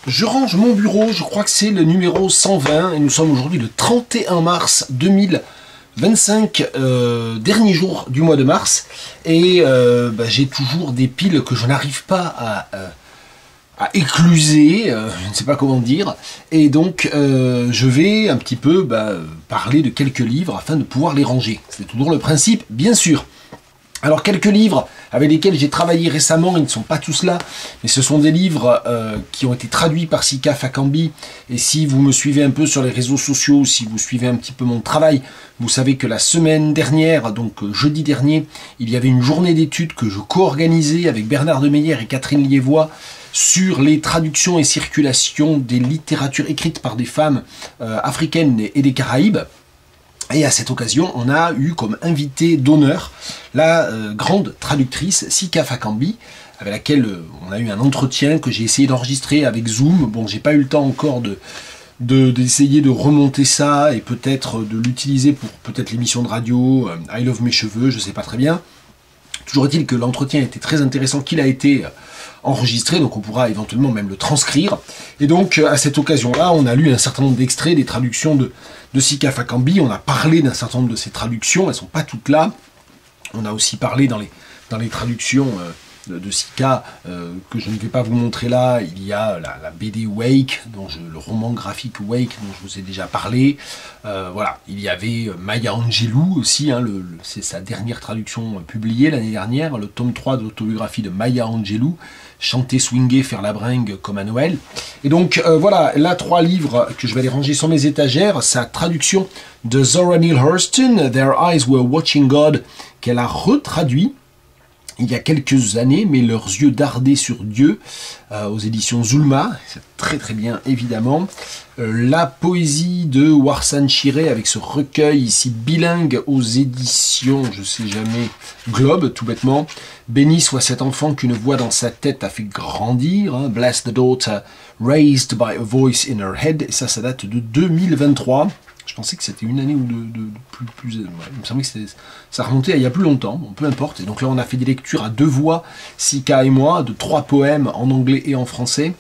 Je range mon bureau, je crois que c'est le numéro 120 et nous sommes aujourd'hui le 31 mars 2025, dernier jour du mois de mars, et j'ai toujours des piles que je n'arrive pas à écluser, je ne sais pas comment dire, et donc je vais un petit peu parler de quelques livres afin de pouvoir les ranger. C'est toujours le principe, bien sûr. Alors quelques livres avec lesquels j'ai travaillé récemment, ils ne sont pas tous là, mais ce sont des livres qui ont été traduits par Sika Fakambi, et si vous me suivez un peu sur les réseaux sociaux, si vous suivez un petit peu mon travail, vous savez que la semaine dernière, donc jeudi dernier, il y avait une journée d'études que je co-organisais avec Bernard Demeyer et Catherine Liévois sur les traductions et circulations des littératures écrites par des femmes africaines et des Caraïbes. Et à cette occasion, on a eu comme invité d'honneur la grande traductrice Sika Fakambi, avec laquelle on a eu un entretien que j'ai essayé d'enregistrer avec Zoom. Bon, j'ai pas eu le temps encore d'essayer de remonter ça et peut-être de l'utiliser pour peut-être l'émission de radio I Love Mes Cheveux, je sais pas très bien. Toujours est-il que l'entretien était très intéressant, qu'il a été enregistré, donc on pourra éventuellement même le transcrire. Et donc à cette occasion-là, on a lu un certain nombre d'extraits des traductions de Sika Fakambi. On a parlé d'un certain nombre de ces traductions, elles ne sont pas toutes là. On a aussi parlé dans les traductions de Sika, que je ne vais pas vous montrer là. Il y a la BD Wake, le roman graphique Wake dont je vous ai déjà parlé. Voilà, il y avait Maya Angelou aussi, c'est sa dernière traduction publiée l'année dernière, le tome 3 de l'autobiographie de Maya Angelou, chanter, swinguer, faire la bringue comme à Noël. Et donc voilà, là 3 livres que je vais aller ranger sur mes étagères, sa traduction de Zora Neale Hurston, Their Eyes Were Watching God, qu'elle a retraduit il y a quelques années, mais leurs yeux dardaient sur Dieu, aux éditions Zulma, c'est très très bien évidemment. La poésie de Warsan Shire avec ce recueil ici bilingue aux éditions, je sais jamais, Globe, tout bêtement. Béni soit cet enfant qu'une voix dans sa tête a fait grandir, Bless the daughter raised by a voice in her head, et ça date de 2023. Je pensais que c'était une année ou deux plus ouais, il me semblait que ça remontait à il y a plus longtemps, bon, peu importe. Et donc là on a fait des lectures à 2 voix, Sika et moi, de 3 poèmes en anglais et en français.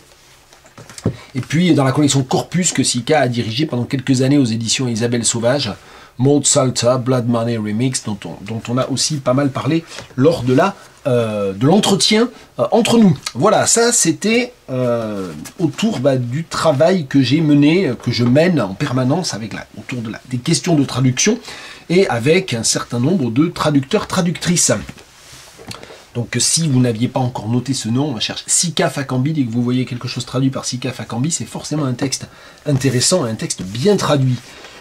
Et puis dans la collection Corpus que Sika a dirigée pendant quelques années aux éditions Isabelle Sauvage, Maud Salter, Blood Money Remix, dont on a aussi pas mal parlé lors de l'entretien entre nous. Voilà, ça c'était autour du travail que j'ai mené, que je mène en permanence autour des questions de traduction et avec un certain nombre de traducteurs, traductrices. Donc si vous n'aviez pas encore noté ce nom, on cherche Sika Fakambi. Dès que vous voyez quelque chose traduit par Sika Fakambi, c'est forcément un texte intéressant, un texte bien traduit.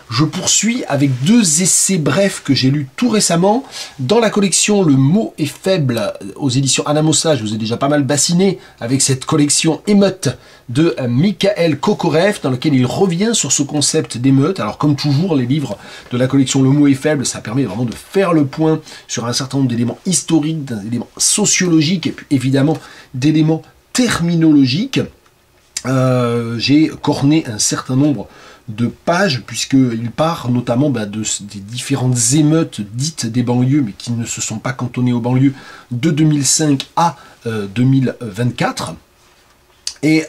Je poursuis avec 2 essais brefs que j'ai lus tout récemment dans la collection Le mot est faible aux éditions Anamosa. Je vous ai déjà pas mal bassiné avec cette collection émeute de Michael Kokorev, dans lequel il revient sur ce concept d'émeute. Alors comme toujours, les livres de la collection Le mot est faible, ça permet vraiment de faire le point sur un certain nombre d'éléments historiques, d'éléments sociologiques et puis évidemment d'éléments terminologiques. J'ai corné un certain nombre de pages, puisqu'il part notamment des différentes émeutes dites des banlieues, mais qui ne se sont pas cantonnées aux banlieues, de 2005 à 2024. Et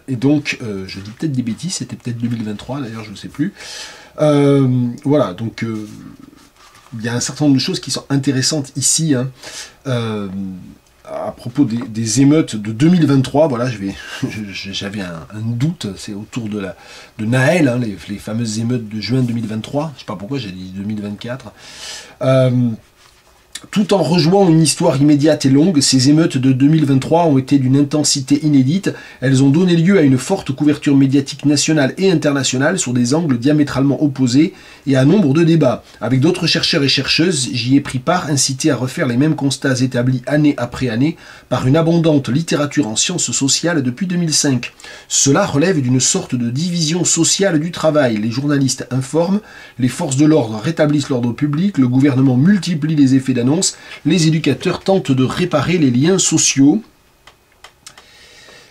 donc, je dis peut-être des bêtises, c'était peut-être 2023, d'ailleurs, je ne sais plus. Voilà, donc, il y a un certain nombre de choses qui sont intéressantes ici, à propos des émeutes de 2023, voilà, j'avais un doute, c'est autour de Naël, les fameuses émeutes de juin 2023, je sais pas pourquoi j'ai dit 2024. Tout en rejouant une histoire immédiate et longue, ces émeutes de 2023 ont été d'une intensité inédite. Elles ont donné lieu à une forte couverture médiatique nationale et internationale sur des angles diamétralement opposés et à nombre de débats. Avec d'autres chercheurs et chercheuses, j'y ai pris part, incité à refaire les mêmes constats établis année après année par une abondante littérature en sciences sociales depuis 2005. Cela relève d'une sorte de division sociale du travail. Les journalistes informent, les forces de l'ordre rétablissent l'ordre public, le gouvernement multiplie les effets d'annonce, les éducateurs tentent de réparer les liens sociaux.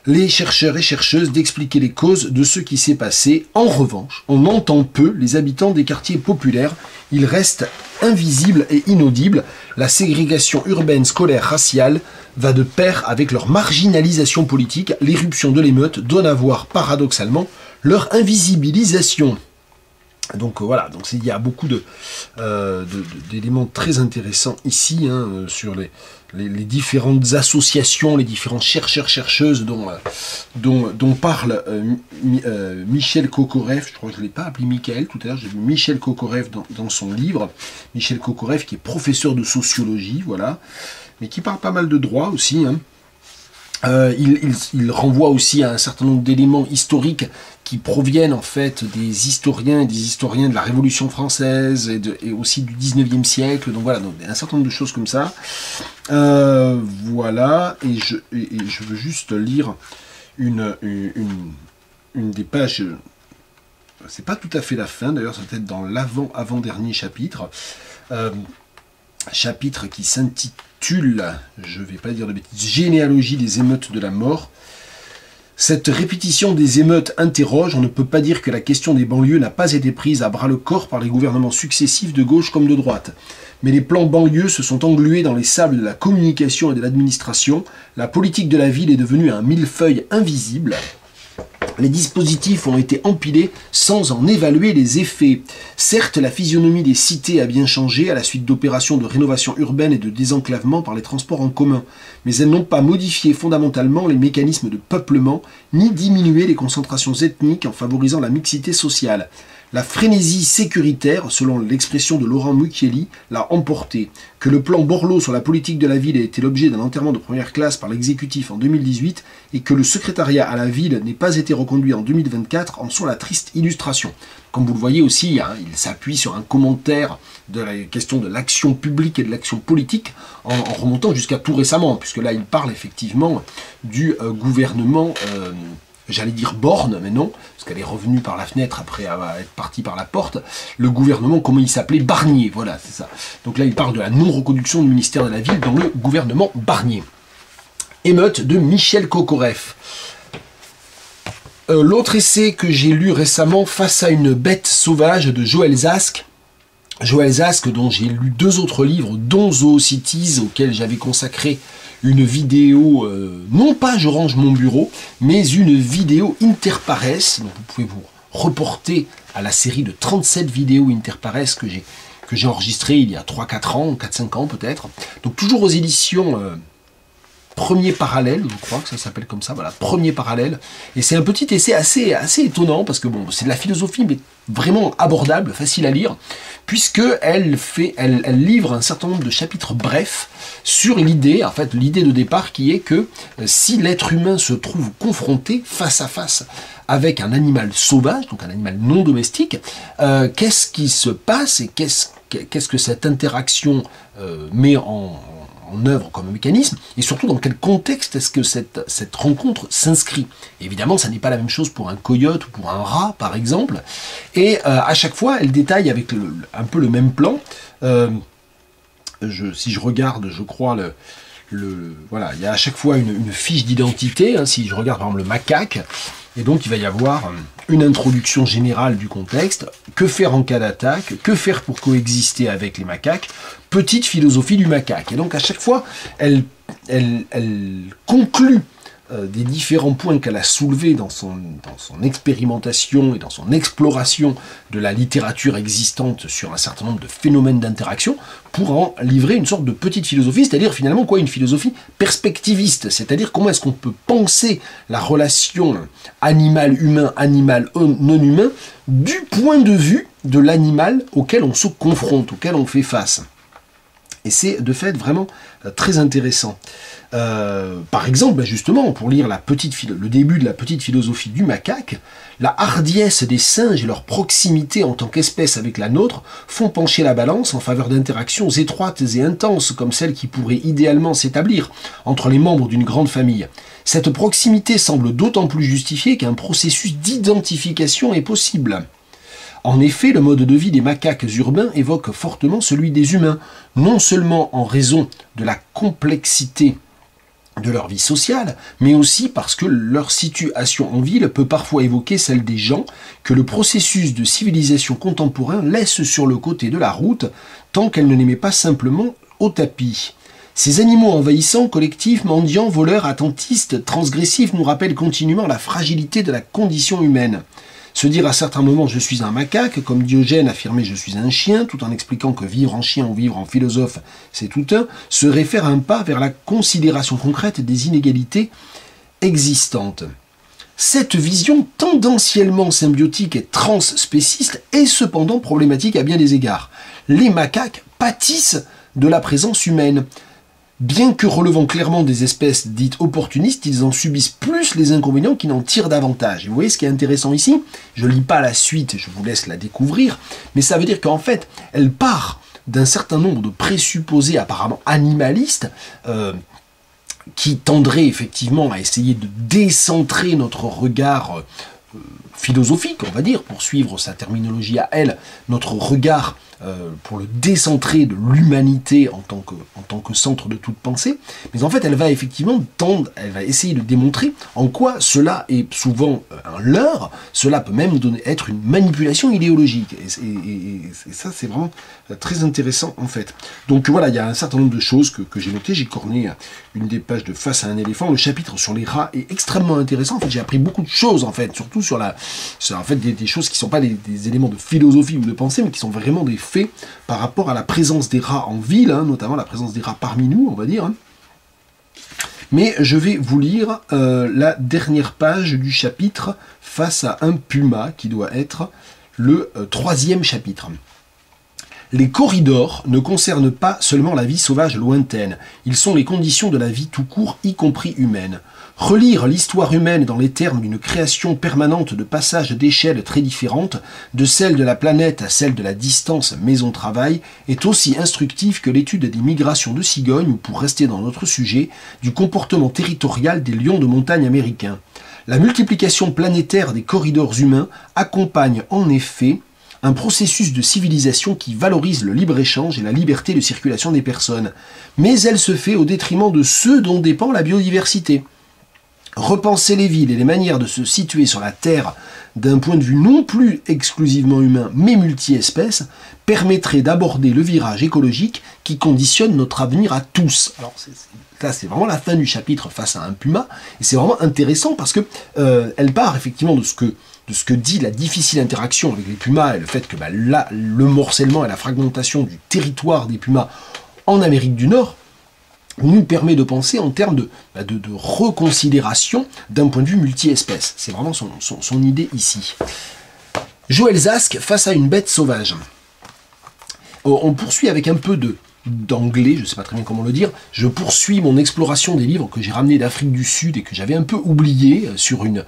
Les chercheurs et chercheuses d'expliquer les causes de ce qui s'est passé. En revanche, on entend peu les habitants des quartiers populaires. Ils restent invisibles et inaudibles. La ségrégation urbaine, scolaire, raciale va de pair avec leur marginalisation politique. L'éruption de l'émeute donne à voir paradoxalement leur invisibilisation. Donc voilà, donc il y a beaucoup d'éléments très intéressants ici hein, sur les différentes associations, les différents chercheurs-chercheuses dont parle Michel Kokorev. Je crois que je ne l'ai pas appelé Michael tout à l'heure, j'ai vu Michel Kokorev dans son livre. Michel Kokorev qui est professeur de sociologie, voilà, mais qui parle pas mal de droit aussi. Hein. Il renvoie aussi à un certain nombre d'éléments historiques qui proviennent en fait des historiens et des historiens de la Révolution française et aussi du 19e siècle. Donc voilà, donc un certain nombre de choses comme ça. Voilà, et je veux juste lire une des pages. C'est pas tout à fait la fin, d'ailleurs, ça peut être dans l'avant-dernier chapitre. Chapitre qui s'intitule, je ne vais pas dire de bêtises, Généalogie des émeutes de la mort. Cette répétition des émeutes interroge. On ne peut pas dire que la question des banlieues n'a pas été prise à bras-le-corps par les gouvernements successifs de gauche comme de droite. Mais les plans banlieues se sont englués dans les sables de la communication et de l'administration. La politique de la ville est devenue un millefeuille invisible. Les dispositifs ont été empilés sans en évaluer les effets. Certes, la physionomie des cités a bien changé à la suite d'opérations de rénovation urbaine et de désenclavement par les transports en commun, mais elles n'ont pas modifié fondamentalement les mécanismes de peuplement, ni diminué les concentrations ethniques en favorisant la mixité sociale. La frénésie sécuritaire, selon l'expression de Laurent Mucchielli, l'a emporté. Que le plan Borloo sur la politique de la ville ait été l'objet d'un enterrement de première classe par l'exécutif en 2018 et que le secrétariat à la ville n'ait pas été reconduit en 2024 en sont la triste illustration. Comme vous le voyez aussi, hein, il s'appuie sur un commentaire de la question de l'action publique et de l'action politique en remontant jusqu'à tout récemment, puisque là il parle effectivement du gouvernement... j'allais dire Borne, mais non, parce qu'elle est revenue par la fenêtre après avoir être partie par la porte. Le gouvernement, comment il s'appelait? Barnier, voilà, c'est ça. Donc là, il parle de la non-reconduction du ministère de la Ville dans le gouvernement Barnier. Émeute de Michel Kokorev. L'autre essai que j'ai lu récemment, Face à une bête sauvage, de Joël Zask. Joël Zask, dont j'ai lu 2 autres livres, dont Zoocities, auxquels j'avais consacré une vidéo, non pas Je range mon bureau, mais une vidéo Interpares. Donc vous pouvez vous reporter à la série de 37 vidéos Interpares que j'ai enregistrées il y a 3-4 ans, 4-5 ans peut-être. Donc toujours aux éditions Premier Parallèle, je crois que ça s'appelle comme ça, voilà, Premier Parallèle. Et c'est un petit essai assez étonnant, parce que bon, c'est de la philosophie, mais vraiment abordable, facile à lire, puisqu'elle livre un certain nombre de chapitres brefs sur l'idée, en fait, l'idée de départ qui est que si l'être humain se trouve confronté face à face avec un animal sauvage, donc un animal non domestique, qu'est-ce qui se passe et qu'est-ce que cette interaction met en œuvre comme mécanisme, et surtout dans quel contexte est-ce que cette rencontre s'inscrit. Évidemment, ça n'est pas la même chose pour un coyote ou pour un rat, par exemple, et à chaque fois, elle détaille avec un peu le même plan. Si je regarde, je crois, voilà, il y a à chaque fois une fiche d'identité, hein, si je regarde par exemple le macaque, et donc il va y avoir une introduction générale du contexte, que faire en cas d'attaque, que faire pour coexister avec les macaques, petite philosophie du macaque. Et donc à chaque fois, elle conclut des différents points qu'elle a soulevés dans son expérimentation et dans son exploration de la littérature existante sur un certain nombre de phénomènes d'interaction, pour en livrer une sorte de petite philosophie, c'est-à-dire finalement quoi, une philosophie perspectiviste, c'est-à-dire comment est-ce qu'on peut penser la relation animal-humain, animal-non-humain, du point de vue de l'animal auquel on se confronte, auquel on fait face. Et c'est de fait vraiment très intéressant. Par exemple, justement, pour lire le début de la petite philosophie du macaque, la hardiesse des singes et leur proximité en tant qu'espèce avec la nôtre font pencher la balance en faveur d'interactions étroites et intenses, comme celles qui pourraient idéalement s'établir entre les membres d'une grande famille. Cette proximité semble d'autant plus justifiée qu'un processus d'identification est possible. En effet, le mode de vie des macaques urbains évoque fortement celui des humains, non seulement en raison de la complexité de leur vie sociale, mais aussi parce que leur situation en ville peut parfois évoquer celle des gens que le processus de civilisation contemporain laisse sur le côté de la route, tant qu'elle ne les met pas simplement au tapis. Ces animaux envahissants, collectifs, mendiants, voleurs, attentistes, transgressifs nous rappellent continuellement la fragilité de la condition humaine. Se dire à certains moments je suis un macaque, comme Diogène affirmait je suis un chien, tout en expliquant que vivre en chien ou vivre en philosophe c'est tout un, serait faire un pas vers la considération concrète des inégalités existantes. Cette vision tendanciellement symbiotique et transspéciste est cependant problématique à bien des égards. Les macaques pâtissent de la présence humaine. Bien que relevant clairement des espèces dites opportunistes, ils en subissent plus les inconvénients qu'ils n'en tirent davantage. Et vous voyez ce qui est intéressant ici? Je ne lis pas la suite, je vous laisse la découvrir, mais ça veut dire qu'en fait, elle part d'un certain nombre de présupposés apparemment animalistes, qui tendraient effectivement à essayer de décentrer notre regard philosophique, on va dire, pour suivre sa terminologie à elle, notre regard pour le décentrer de l'humanité en tant que centre de toute pensée, mais en fait elle va effectivement elle va essayer de démontrer en quoi cela est souvent un leurre, cela peut même être une manipulation idéologique, et ça c'est vraiment très intéressant en fait. Donc voilà, il y a un certain nombre de choses que j'ai notées, j'ai corné une des pages de Face à un éléphant, le chapitre sur les rats est extrêmement intéressant, en fait j'ai appris beaucoup de choses en fait, surtout sur en fait des choses qui ne sont pas des éléments de philosophie ou de pensée, mais qui sont vraiment des faits par rapport à la présence des rats en ville, hein, notamment la présence des rats parmi nous, on va dire. Hein. Mais je vais vous lire la dernière page du chapitre Face à un puma, qui doit être le 3e chapitre. Les corridors ne concernent pas seulement la vie sauvage lointaine, ils sont les conditions de la vie tout court, y compris humaine. Relire l'histoire humaine dans les termes d'une création permanente de passages d'échelles très différentes, de celle de la planète à celle de la distance maison-travail, est aussi instructif que l'étude des migrations de cigognes ou, pour rester dans notre sujet, du comportement territorial des lions de montagne américains. La multiplication planétaire des corridors humains accompagne en effet un processus de civilisation qui valorise le libre-échange et la liberté de circulation des personnes, mais elle se fait au détriment de ceux dont dépend la biodiversité. Repenser les villes et les manières de se situer sur la Terre d'un point de vue non plus exclusivement humain mais multi-espèces permettrait d'aborder le virage écologique qui conditionne notre avenir à tous. Alors ça c'est vraiment la fin du chapitre Face à un puma, et c'est vraiment intéressant parce que elle part effectivement de ce que dit la difficile interaction avec les pumas et le fait que là, le morcellement et la fragmentation du territoire des pumas en Amérique du Nord nous permet de penser en termes de reconsidération d'un point de vue multi-espèce. C'est vraiment son idée ici. Joël Zask face à une bête sauvage. On poursuit avec un peu d'anglais, je ne sais pas très bien comment le dire. Je poursuis mon exploration des livres que j'ai ramenés d'Afrique du Sud et que j'avais un peu oublié sur une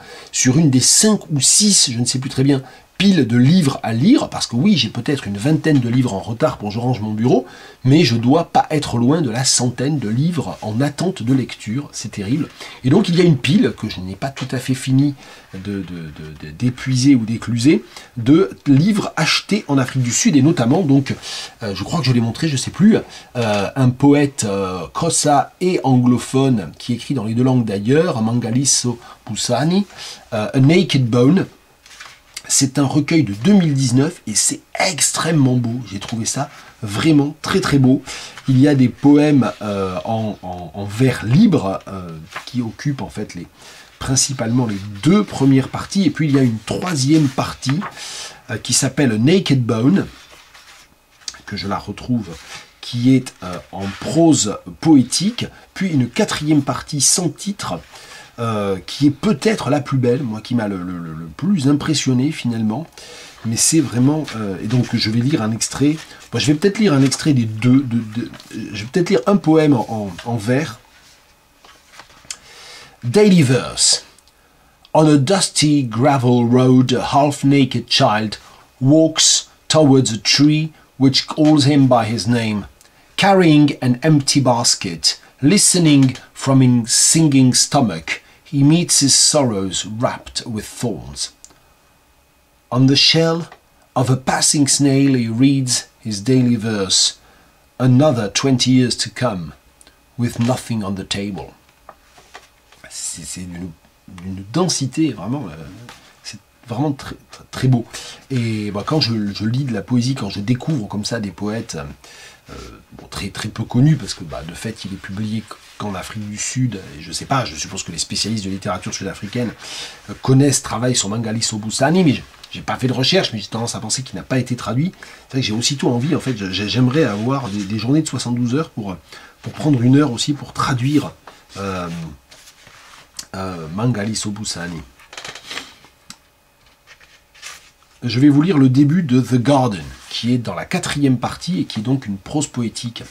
des 5 ou 6, je ne sais plus très bien, piles de livres à lire, parce que oui, j'ai peut-être une vingtaine de livres en retard pour que je range mon bureau, mais je dois pas être loin de la centaine de livres en attente de lecture, c'est terrible. Et donc il y a une pile que je n'ai pas tout à fait fini d'épuiser ou d'écluser, de livres achetés en Afrique du Sud, et notamment, donc, je crois que je l'ai montré, je sais plus, un poète Xhosa et anglophone, qui écrit dans les 2 langues d'ailleurs, Mangaliso Busani, A Naked Bone. C'est un recueil de 2019 et c'est extrêmement beau. J'ai trouvé ça vraiment très très beau. Il y a des poèmes en vers libre qui occupent en fait principalement les 2 premières parties. Et puis il y a une 3e partie qui s'appelle Naked Bone, que je la retrouve, qui est en prose poétique. Puis une 4e partie sans titre, qui est peut-être la plus belle, moi qui m'a le plus impressionné finalement, mais c'est vraiment, et donc je vais lire un extrait, je vais peut-être lire un extrait des 2, je vais peut-être lire un poème en vers. Daily verse. On a dusty gravel road, a half-naked child walks towards a tree which calls him by his name, carrying an empty basket, listening from his singing stomach. He meets his sorrows wrapped with thorns. On the shell of a passing snail he reads his daily verse, another 20 years to come, with nothing on the table. C'est d'une densité, vraiment, c'est vraiment très, très, très beau. Et bah, quand je lis de la poésie, quand je découvre comme ça des poètes bon, très, très peu connus, parce que bah, de fait il est publié qu'en Afrique du Sud, et je sais pas, je suppose que les spécialistes de littérature sud-africaine connaissent, travaillent sur Mangali Sobusani, mais j'ai pas fait de recherche, mais j'ai tendance à penser qu'il n'a pas été traduit. C'est vrai que j'ai aussitôt envie, en fait, j'aimerais avoir des journées de 72 heures pour prendre une heure aussi pour traduire Mangali Sobusani. Je vais vous lire le début de The Garden, qui est dans la 4e partie et qui est donc une prose poétique.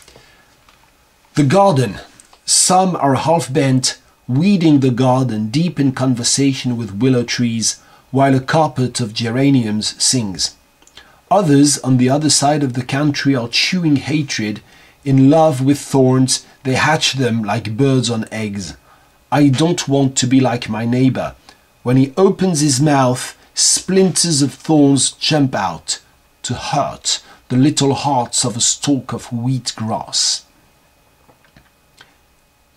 The Garden. Some are half-bent, weeding the garden deep in conversation with willow trees, while a carpet of geraniums sings. Others on the other side of the country are chewing hatred. In love with thorns, they hatch them like birds on eggs. I don't want to be like my neighbor. When he opens his mouth, splinters of thorns jump out to hurt the little hearts of a stalk of wheat grass.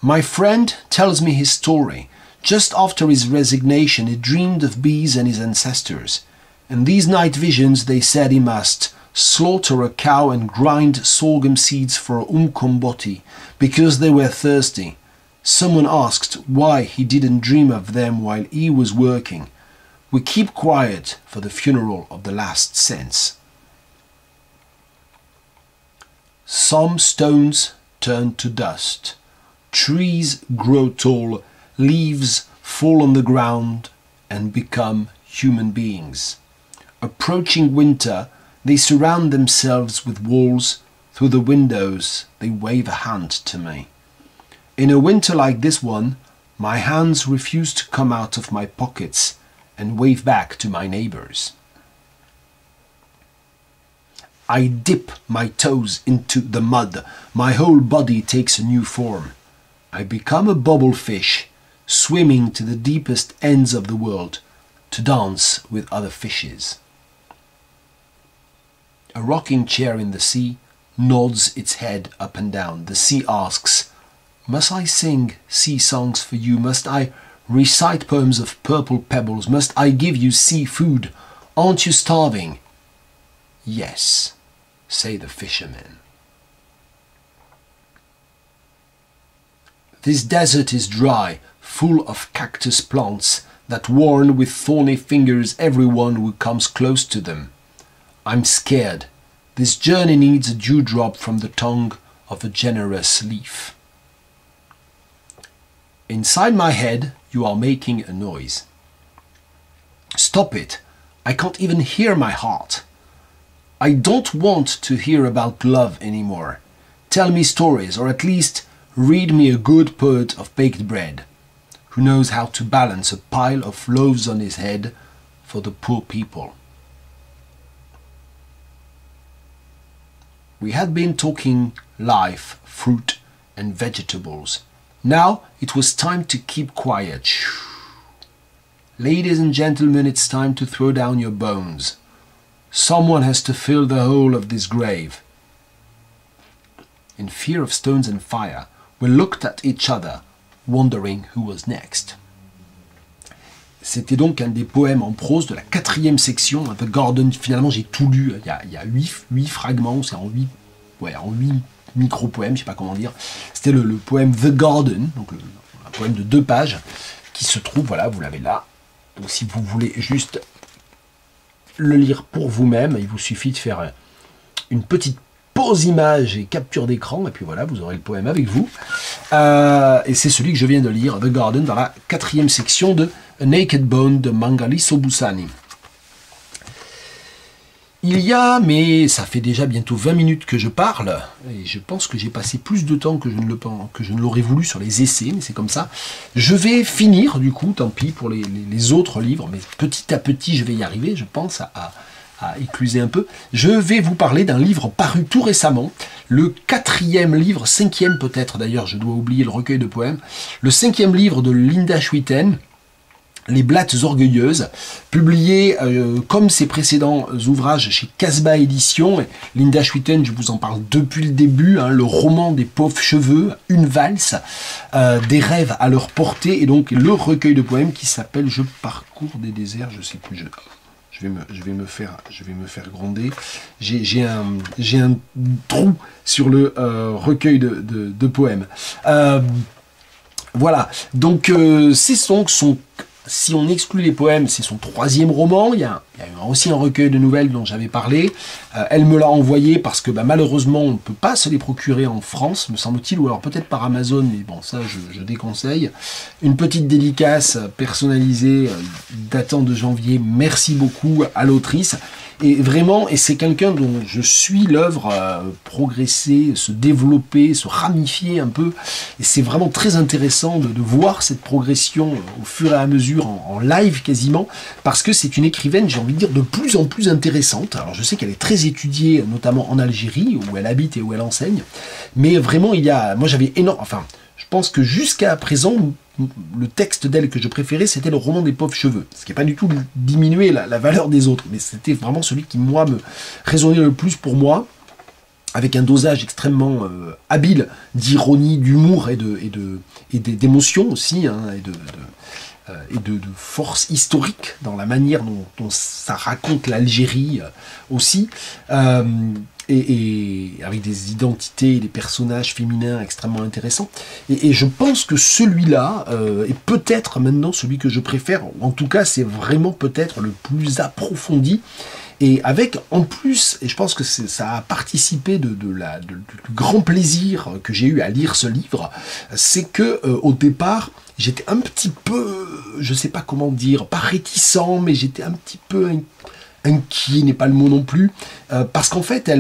My friend tells me his story. Just after his resignation, he dreamed of bees and his ancestors. In these night visions, they said he must slaughter a cow and grind sorghum seeds for umkomboti because they were thirsty. Someone asked why he didn't dream of them while he was working. We keep quiet for the funeral of the last sense. Some stones turn to dust. Trees grow tall, leaves fall on the ground and become human beings. Approaching winter, they surround themselves with walls. Through the windows, they wave a hand to me. In a winter like this one, my hands refuse to come out of my pockets and wave back to my neighbors. I dip my toes into the mud. My whole body takes a new form. I become a bubble fish, swimming to the deepest ends of the world to dance with other fishes. A rocking chair in the sea nods its head up and down. The sea asks, must I sing sea songs for you? Must I recite poems of purple pebbles? Must I give you seafood? Aren't you starving? Yes, say the fishermen. This desert is dry, full of cactus plants that warn with thorny fingers everyone who comes close to them. I'm scared. This journey needs a dewdrop from the tongue of a generous leaf. Inside my head, you are making a noise. Stop it. I can't even hear my heart. I don't want to hear about love anymore. Tell me stories, or at least read me a good poet of baked bread, who knows how to balance a pile of loaves on his head for the poor people. We had been talking life, fruit, and vegetables. Now it was time to keep quiet. Ladies and gentlemen, it's time to throw down your bones. Someone has to fill the hole of this grave. In fear of stones and fire, we looked at each other, wondering who was next. C'était donc un des poèmes en prose de la 4e section, The Garden. Finalement, j'ai tout lu. Il y a 8 fragments, c'est en 8 micro-poèmes, je sais pas comment dire. C'était le poème The Garden, donc un poème de 2 pages, qui se trouve, voilà, vous l'avez là. Donc si vous voulez juste le lire pour vous-même, il vous suffit de faire une petite pause image et capture d'écran, et puis voilà, vous aurez le poème avec vous. Et c'est celui que je viens de lire, The Garden, dans la 4e section de A Naked Bone de Mangali Sobusani. Il y a, mais ça fait déjà bientôt 20 minutes que je parle, et je pense que j'ai passé plus de temps que je ne l'aurais voulu sur les essais, mais c'est comme ça. Je vais finir, du coup, tant pis pour les autres livres, mais petit à petit je vais y arriver, je pense, à écluser un peu. Je vais vous parler d'un livre paru tout récemment, le 4e livre, 5e peut-être d'ailleurs, je dois oublier le recueil de poèmes, le 5e livre de Linda Schuiten, Les Blattes Orgueilleuses, publié comme ses précédents ouvrages chez Casbah Éditions. Linda Schuiten, je vous en parle depuis le début, hein, le roman des pauvres cheveux, une valse, des rêves à leur portée, et donc le recueil de poèmes qui s'appelle Je parcours des déserts, je sais plus, je vais me faire gronder. J'ai un trou sur le recueil de poèmes. Voilà, donc c'est son, si on exclut les poèmes, c'est son 3e roman. Il y a aussi un recueil de nouvelles dont j'avais parlé. Elle me l'a envoyé parce que malheureusement, on ne peut pas se les procurer en France, me semble-t-il, ou alors peut-être par Amazon, mais bon, ça, je déconseille. Une petite dédicace personnalisée datant de janvier. Merci beaucoup à l'autrice. Et vraiment, et c'est quelqu'un dont je suis l'œuvre progresser, se développer, se ramifier un peu. Et c'est vraiment très intéressant de voir cette progression au fur et à mesure, en live quasiment, parce que c'est une écrivaine, j'ai envie de dire, de plus en plus intéressante. Alors je sais qu'elle est très étudiée, notamment en Algérie, où elle habite et où elle enseigne. Mais vraiment, moi j'avais énorme... Enfin, je pense que jusqu'à présent, le texte d'elle que je préférais, c'était le roman des pauvres cheveux. Ce qui n'est pas du tout diminuer la valeur des autres, mais c'était vraiment celui qui, moi, me résonnait le plus pour moi, avec un dosage extrêmement habile d'ironie, d'humour et d'émotion aussi, hein, et de force historique dans la manière dont ça raconte l'Algérie aussi. Et avec des identités, des personnages féminins extrêmement intéressants. Et je pense que celui-là est peut-être maintenant celui que je préfère, ou en tout cas c'est vraiment peut-être le plus approfondi, et avec en plus, et je pense que ça a participé du grand plaisir que j'ai eu à lire ce livre, c'est que au départ, j'étais un petit peu, je sais pas comment dire, pas réticent, mais j'étais un petit peu inquiet, n'est pas le mot non plus, parce qu'en fait,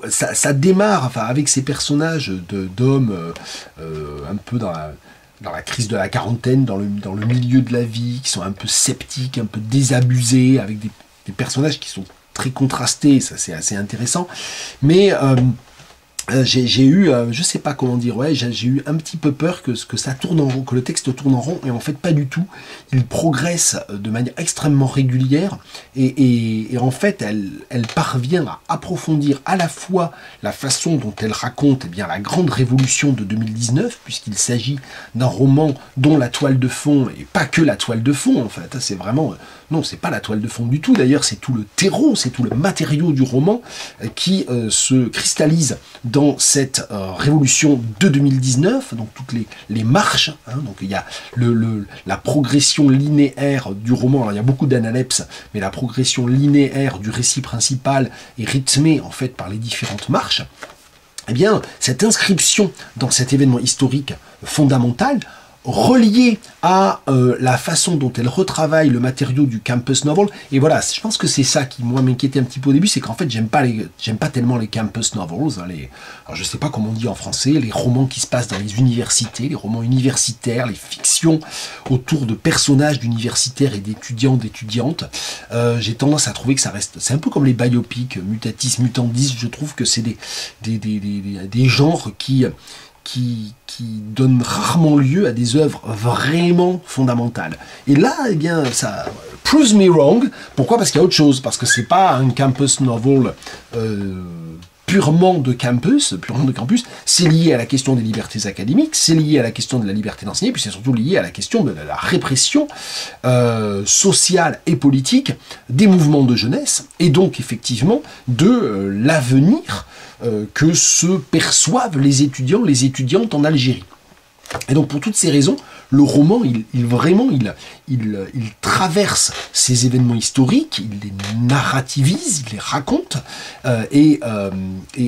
ça démarre, enfin, avec ces personnages d'hommes un peu dans la crise de la quarantaine, dans le milieu de la vie, qui sont un peu sceptiques, un peu désabusés, avec des personnages qui sont très contrastés, ça c'est assez intéressant, mais j'ai eu, je sais pas comment dire, ouais, j'ai eu un petit peu peur que ça tourne en rond, que le texte tourne en rond, et en fait pas du tout. Il progresse de manière extrêmement régulière, et en fait elle parvient à approfondir à la fois la façon dont elle raconte la grande révolution de 2019, puisqu'il s'agit d'un roman dont la toile de fond, et pas que la toile de fond en fait, c'est vraiment... Non, c'est pas la toile de fond du tout, d'ailleurs c'est tout le terreau, c'est tout le matériau du roman qui se cristallise dans cette révolution de 2019, donc toutes les marches, hein, donc il y a la progression linéaire du roman, alors il y a beaucoup d'analepses, mais la progression linéaire du récit principal est rythmée en fait par les différentes marches. Eh bien, cette inscription dans cet événement historique fondamental, relié à la façon dont elle retravaille le matériau du campus novel, et voilà, je pense que c'est ça qui moi m'inquiétait un petit peu au début, c'est qu'en fait j'aime pas tellement les campus novels, hein, alors je sais pas comment on dit en français, les romans qui se passent dans les universités, les romans universitaires, les fictions autour de personnages d'universitaires et d'étudiantes. J'ai tendance à trouver que ça reste, c'est un peu comme les biopics, mutatis mutandis, je trouve que c'est des genres qui donne rarement lieu à des œuvres vraiment fondamentales. Et là, eh bien, ça proves me wrong. Pourquoi? Parce qu'il y a autre chose. Parce que c'est pas un campus novel purement de campus, c'est lié à la question des libertés académiques, c'est lié à la question de la liberté d'enseigner, puis c'est surtout lié à la question de la répression sociale et politique des mouvements de jeunesse, et donc effectivement de l'avenir que se perçoivent les étudiants, les étudiantes en Algérie. Et donc pour toutes ces raisons, le roman, il traverse ces événements historiques, il les narrativise, il les raconte, et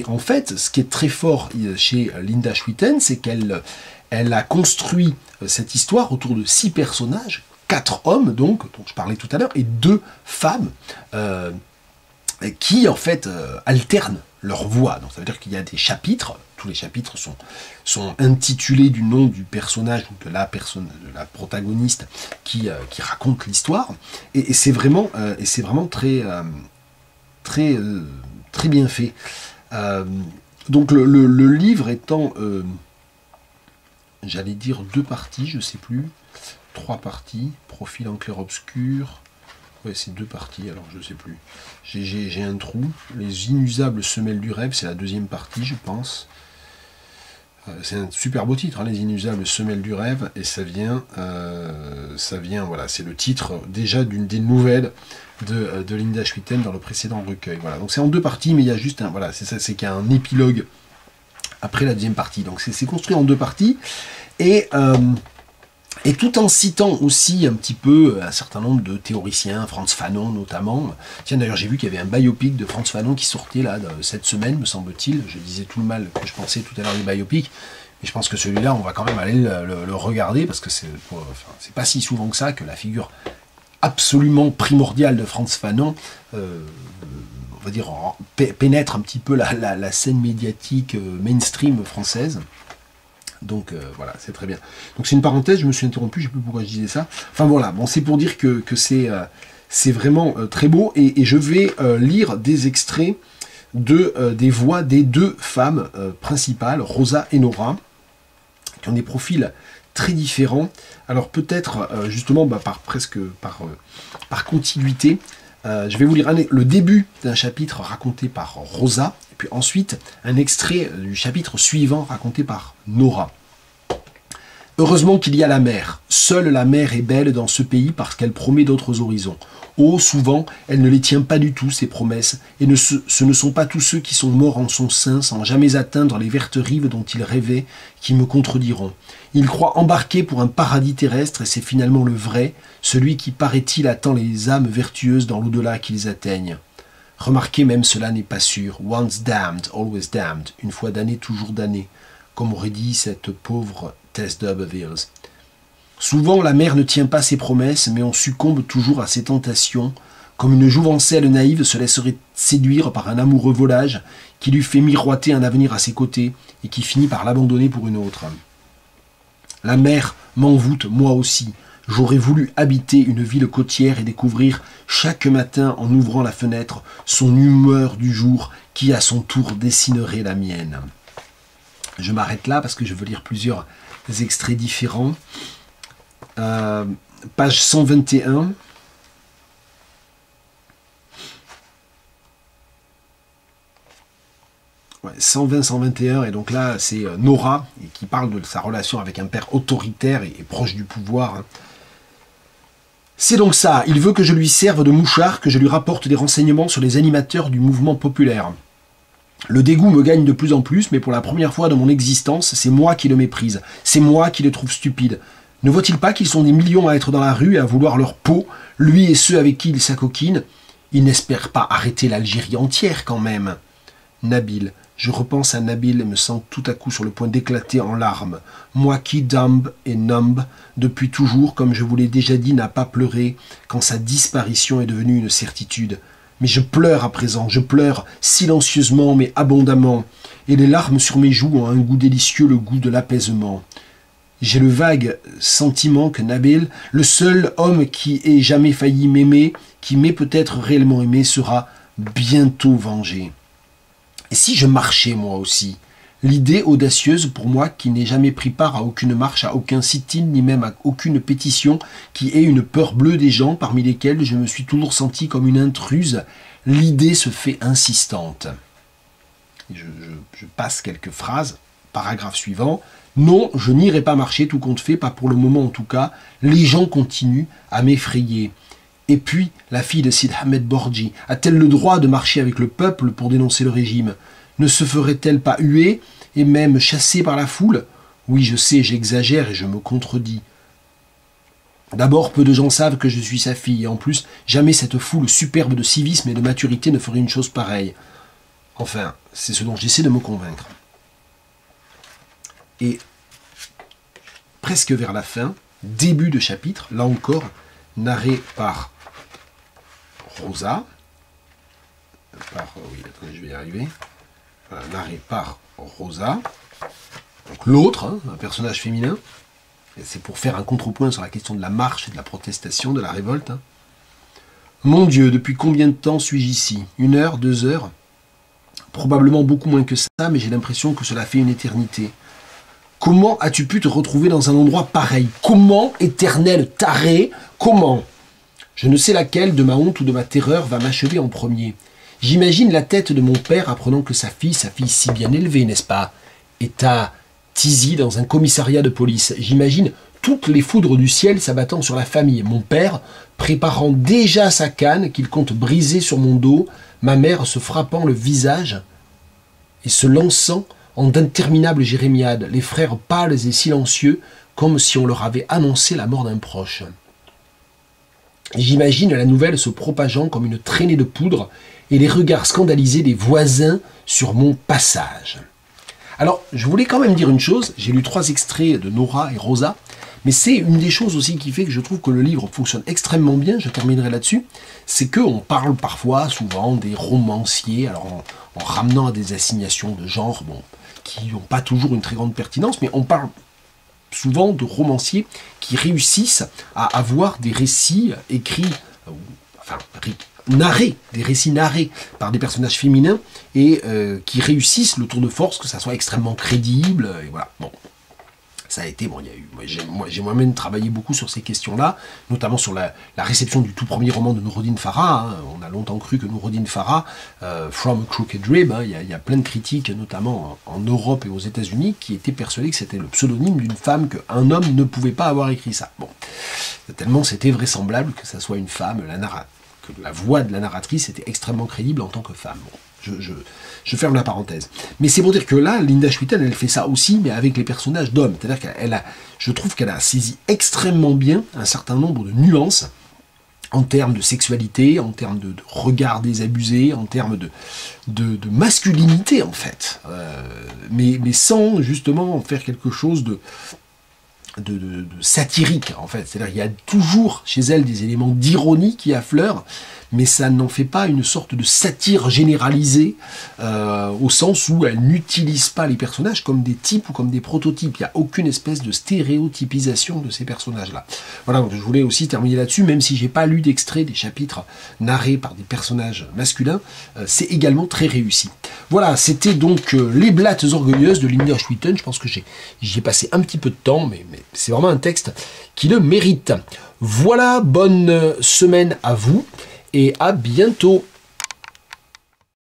en fait, ce qui est très fort chez Linda Schuiten, c'est qu'elle a construit cette histoire autour de 6 personnages, 4 hommes donc, dont je parlais tout à l'heure, et 2 femmes, qui en fait alternent leur voix. Donc ça veut dire qu'il y a des chapitres, tous les chapitres sont intitulés du nom du personnage ou de la protagoniste qui raconte l'histoire, et c'est vraiment très bien fait. Donc le livre étant, j'allais dire 2 parties, je sais plus. 3 parties. Profil en clair-obscur. Ouais, c'est 2 parties, alors je sais plus. J'ai un trou. Les inusables semelles du rêve, c'est la 2e partie, je pense. C'est un super beau titre, hein, les inusables semelles du rêve, et ça vient, voilà, c'est le titre déjà d'une des nouvelles de Linda Schwitten dans le précédent recueil. Voilà, donc c'est en 2 parties, mais il y a juste un, voilà, c'est ça, c'est qu'il y a un épilogue après la 2e partie. Donc c'est construit en 2 parties, et tout en citant aussi un petit peu un certain nombre de théoriciens, Frantz Fanon notamment. Tiens, d'ailleurs, j'ai vu qu'il y avait un biopic de Frantz Fanon qui sortait là cette semaine, me semble-t-il. Je disais tout le mal que je pensais tout à l'heure des biopics, mais je pense que celui-là, on va quand même aller le regarder, parce que c'est pas si souvent que ça que la figure absolument primordiale de Frantz Fanon, on va dire, pénètre un petit peu la scène médiatique mainstream française. Donc voilà, c'est très bien. Donc c'est une parenthèse, je me suis interrompu, je ne sais plus pourquoi je disais ça. Enfin voilà, bon, c'est pour dire que c'est vraiment très beau, et je vais lire des extraits des voix des 2 femmes principales, Rosa et Nora, qui ont des profils très différents. Alors peut-être justement par continuité, je vais vous lire le début d'un chapitre raconté par Rosa, et puis ensuite un extrait du chapitre suivant raconté par Nora. Heureusement qu'il y a la mer. Seule la mer est belle dans ce pays parce qu'elle promet d'autres horizons. Oh, souvent, elle ne les tient pas du tout, ces promesses, et ce ne sont pas tous ceux qui sont morts en son sein sans jamais atteindre les vertes rives dont ils rêvaient qui me contrediront. Ils croient embarquer pour un paradis terrestre, et c'est finalement le vrai, celui qui, paraît-il, attend les âmes vertueuses dans l'au-delà qu'ils atteignent. Remarquez, même cela n'est pas sûr. Once damned, always damned. Une fois damné, toujours damné. Comme aurait dit cette pauvre Tess d'Urbervilles. Souvent, la mer ne tient pas ses promesses, mais on succombe toujours à ses tentations, comme une jouvencelle naïve se laisserait séduire par un amoureux volage qui lui fait miroiter un avenir à ses côtés et qui finit par l'abandonner pour une autre. La mer m'envoûte, moi aussi. J'aurais voulu habiter une ville côtière et découvrir chaque matin en ouvrant la fenêtre son humeur du jour qui à son tour dessinerait la mienne. Je m'arrête là parce que je veux lire plusieurs extraits différents. Page 121. Ouais, 120-121, et donc là c'est Nora qui parle de sa relation avec un père autoritaire et proche du pouvoir. C'est donc ça, il veut que je lui serve de mouchard, que je lui rapporte des renseignements sur les animateurs du mouvement populaire. Le dégoût me gagne de plus en plus, mais pour la première fois de mon existence, c'est moi qui le méprise, c'est moi qui le trouve stupide. Ne voit-il pas qu'ils sont des millions à être dans la rue et à vouloir leur peau, lui et ceux avec qui il s'acoquine? Il n'espère pas arrêter l'Algérie entière quand même. Nabil, je repense à Nabil et me sens tout à coup sur le point d'éclater en larmes. Moi qui, dumb et numb, depuis toujours, comme je vous l'ai déjà dit, n'a pas pleuré quand sa disparition est devenue une certitude. Mais je pleure à présent, je pleure silencieusement mais abondamment, et les larmes sur mes joues ont un goût délicieux, le goût de l'apaisement. J'ai le vague sentiment que Nabil, le seul homme qui ait jamais failli m'aimer, qui m'ait peut-être réellement aimé, sera bientôt vengé. Et si je marchais moi aussi? L'idée audacieuse pour moi qui n'ai jamais pris part à aucune marche, à aucun sit-in, ni même à aucune pétition, qui ait une peur bleue des gens parmi lesquels je me suis toujours senti comme une intruse, l'idée se fait insistante. Je passe quelques phrases, paragraphe suivant. Non, je n'irai pas marcher tout compte fait, pas pour le moment en tout cas. Les gens continuent à m'effrayer. Et puis, la fille de Sid Ahmed Borji, a-t-elle le droit de marcher avec le peuple pour dénoncer le régime? Ne se ferait-elle pas huer et même chassée par la foule? Oui, je sais, j'exagère et je me contredis. D'abord, peu de gens savent que je suis sa fille, et en plus, jamais cette foule superbe de civisme et de maturité ne ferait une chose pareille. Enfin, c'est ce dont j'essaie de me convaincre. Et presque vers la fin, début de chapitre, là encore, narré par Rosa, je vais y arriver, voilà, narré par Rosa, donc l'autre, hein, un personnage féminin, c'est pour faire un contrepoint sur la question de la marche et de la protestation, de la révolte. Hein. Mon Dieu, depuis combien de temps suis-je ici? 1 heure, 2 heures? Probablement beaucoup moins que ça, mais j'ai l'impression que cela fait une éternité. Comment as-tu pu te retrouver dans un endroit pareil? Comment, éternel taré, comment? Je ne sais laquelle de ma honte ou de ma terreur va m'achever en premier. J'imagine la tête de mon père apprenant que sa fille si bien élevée, n'est-ce pas, est à Tizi dans un commissariat de police. J'imagine toutes les foudres du ciel s'abattant sur la famille. Mon père préparant déjà sa canne qu'il compte briser sur mon dos, ma mère se frappant le visage et se lançant en d'interminables jérémiades, les frères pâles et silencieux, comme si on leur avait annoncé la mort d'un proche. J'imagine la nouvelle se propageant comme une traînée de poudre et les regards scandalisés des voisins sur mon passage. Alors, je voulais quand même dire une chose, j'ai lu 3 extraits de Nora et Rosa, mais c'est une des choses aussi qui fait que je trouve que le livre fonctionne extrêmement bien, je terminerai là-dessus, c'est qu'on parle parfois, souvent, des romanciers, alors en ramenant à des assignations de genre, bon, qui n'ont pas toujours une très grande pertinence, mais on parle souvent de romanciers qui réussissent à avoir des récits écrits, enfin, narrés, des récits narrés par des personnages féminins et qui réussissent le tour de force, que ça soit extrêmement crédible, et voilà. Bon, ça a été, bon, il y a eu, j'ai moi-même travaillé beaucoup sur ces questions-là, notamment sur la réception du tout premier roman de Noureddin Farah. Hein. On a longtemps cru que Noureddin Farah, From a Crooked Rib, hein, il y a plein de critiques, notamment en Europe et aux États-Unis, qui étaient persuadés que c'était le pseudonyme d'une femme, qu'un homme ne pouvait pas avoir écrit ça. Bon, tellement c'était vraisemblable que ça soit une femme, que la voix de la narratrice était extrêmement crédible en tant que femme. Bon, je ferme la parenthèse. Mais c'est pour dire que là, Linda Schwitten, elle fait ça aussi, mais avec les personnages d'hommes. C'est-à-dire je trouve qu'elle a saisi extrêmement bien un certain nombre de nuances en termes de sexualité, en termes de regard désabusé, en termes de masculinité, en fait. Mais sans, justement, en faire quelque chose de satirique, en fait. C'est-à-dire qu'il y a toujours chez elle des éléments d'ironie qui affleurent, mais ça n'en fait pas une sorte de satire généralisée, au sens où elle n'utilise pas les personnages comme des types ou comme des prototypes. Il n'y a aucune espèce de stéréotypisation de ces personnages-là. Voilà, donc je voulais aussi terminer là-dessus, même si j'ai pas lu d'extrait des chapitres narrés par des personnages masculins, c'est également très réussi. Voilà, c'était donc Les Blattes Orgueilleuses de Linda Schwitten. Je pense que j'y ai passé un petit peu de temps, mais c'est vraiment un texte qui le mérite. Voilà, bonne semaine à vous et à bientôt.